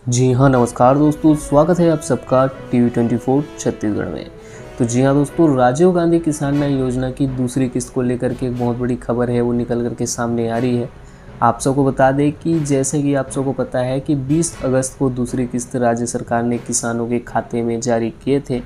जी हाँ, नमस्कार दोस्तों, स्वागत है आप सबका TV24 छत्तीसगढ़ में। तो जी हाँ दोस्तों, राजीव गांधी किसान न्याय योजना की दूसरी किस्त को लेकर के एक बहुत बड़ी खबर है वो निकल कर के सामने आ रही है। आप सबको बता दें कि जैसे कि आप सबको पता है कि 20 अगस्त को दूसरी किस्त राज्य सरकार ने किसानों के खाते में जारी किए थे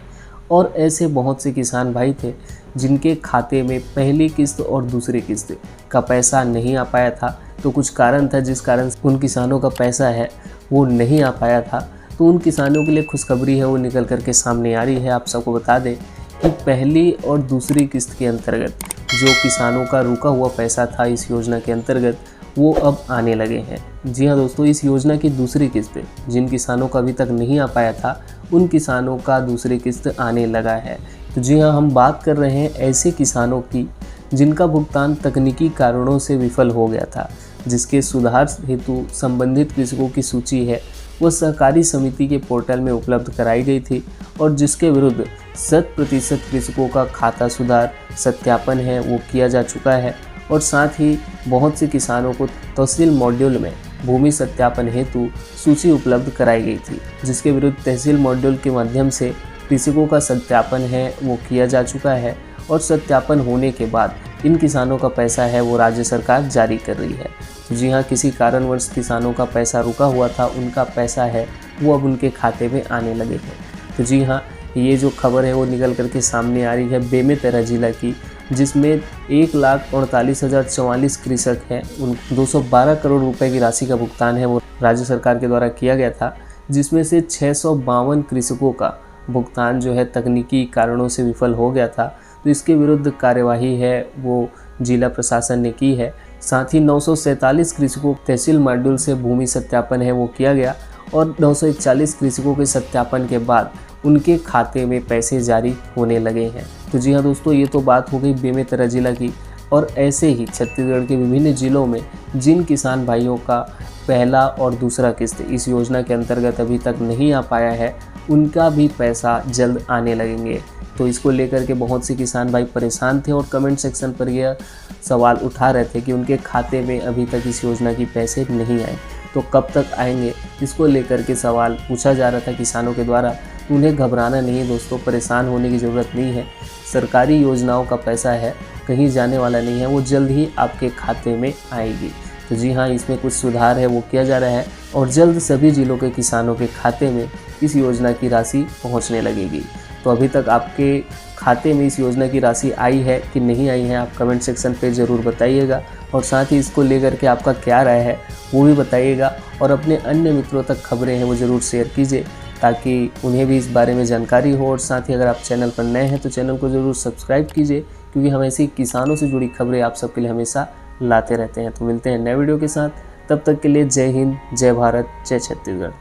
और ऐसे बहुत से किसान भाई थे जिनके खाते में पहली किस्त और दूसरी किस्त का पैसा नहीं आ पाया था। तो कुछ कारण था जिस कारण उन किसानों का पैसा है वो नहीं आ पाया था। तो उन किसानों के लिए खुशखबरी है वो निकल कर के सामने आ रही है। आप सबको बता दें कि पहली और दूसरी किस्त के अंतर्गत जो किसानों का रुका हुआ पैसा था इस योजना के अंतर्गत वो अब आने लगे हैं। जी हाँ दोस्तों, इस योजना की दूसरी किस्त जिन किसानों का अभी तक नहीं आ पाया था उन किसानों का दूसरी किस्त आने लगा है। तो जी हाँ, हम बात कर रहे हैं ऐसे किसानों की जिनका भुगतान तकनीकी कारणों से विफल हो गया था, जिसके सुधार हेतु संबंधित कृषकों की सूची है वो सहकारी समिति के पोर्टल में उपलब्ध कराई गई थी और जिसके विरुद्ध 100% कृषकों का खाता सुधार सत्यापन है वो किया जा चुका है। और साथ ही बहुत से किसानों को तहसील मॉड्यूल में भूमि सत्यापन हेतु सूची उपलब्ध कराई गई थी, जिसके विरुद्ध तहसील मॉड्यूल के माध्यम से कृषकों का सत्यापन है वो किया जा चुका है। और सत्यापन होने के बाद इन किसानों का पैसा है वो राज्य सरकार जारी कर रही है। जी हाँ, किसी कारणवश किसानों का पैसा रुका हुआ था, उनका पैसा है वो अब उनके खाते में आने लगे हैं। तो जी हाँ, ये जो खबर है वो निकल करके सामने आ रही है बेमेतरा जिला की, जिसमें 1,48,044 कृषक हैं। उन 212 करोड़ रुपए की राशि का भुगतान है वो राज्य सरकार के द्वारा किया गया था, जिसमें से 652 कृषकों का भुगतान जो है तकनीकी कारणों से विफल हो गया था। तो इसके विरुद्ध कार्यवाही है वो जिला प्रशासन ने की है। साथ ही 947 कृषकों तहसील मॉड्यूल से भूमि सत्यापन है वो किया गया और 941 कृषकों के सत्यापन के बाद उनके खाते में पैसे जारी होने लगे हैं। तो जी हाँ दोस्तों, ये तो बात हो गई बेमेतरा जिला की। और ऐसे ही छत्तीसगढ़ के विभिन्न जिलों में जिन किसान भाइयों का पहला और दूसरा किस्त इस योजना के अंतर्गत अभी तक नहीं आ पाया है उनका भी पैसा जल्द आने लगेंगे। तो इसको लेकर के बहुत से किसान भाई परेशान थे और कमेंट सेक्शन पर यह सवाल उठा रहे थे कि उनके खाते में अभी तक इस योजना की पैसे नहीं आए, तो कब तक आएंगे। इसको लेकर के सवाल पूछा जा रहा था किसानों के द्वारा। उन्हें घबराना नहीं है दोस्तों, परेशान होने की ज़रूरत नहीं है। सरकारी योजनाओं का पैसा है कहीं जाने वाला नहीं है, वो जल्द ही आपके खाते में आएगी। तो जी हाँ, इसमें कुछ सुधार है वो किया जा रहा है और जल्द सभी जिलों के किसानों के खाते में इस योजना की राशि पहुँचने लगेगी। तो अभी तक आपके खाते में इस योजना की राशि आई है कि नहीं आई है, आप कमेंट सेक्शन पे ज़रूर बताइएगा। और साथ ही इसको लेकर के आपका क्या राय है वो भी बताइएगा और अपने अन्य मित्रों तक खबरें हैं वो ज़रूर शेयर कीजिए ताकि उन्हें भी इस बारे में जानकारी हो। और साथ ही अगर आप चैनल पर नए हैं तो चैनल को ज़रूर सब्सक्राइब कीजिए, क्योंकि हम ऐसी किसानों से जुड़ी खबरें आप सबके लिए हमेशा लाते रहते हैं। तो मिलते हैं नए वीडियो के साथ, तब तक के लिए जय हिंद, जय भारत, जय छत्तीसगढ़।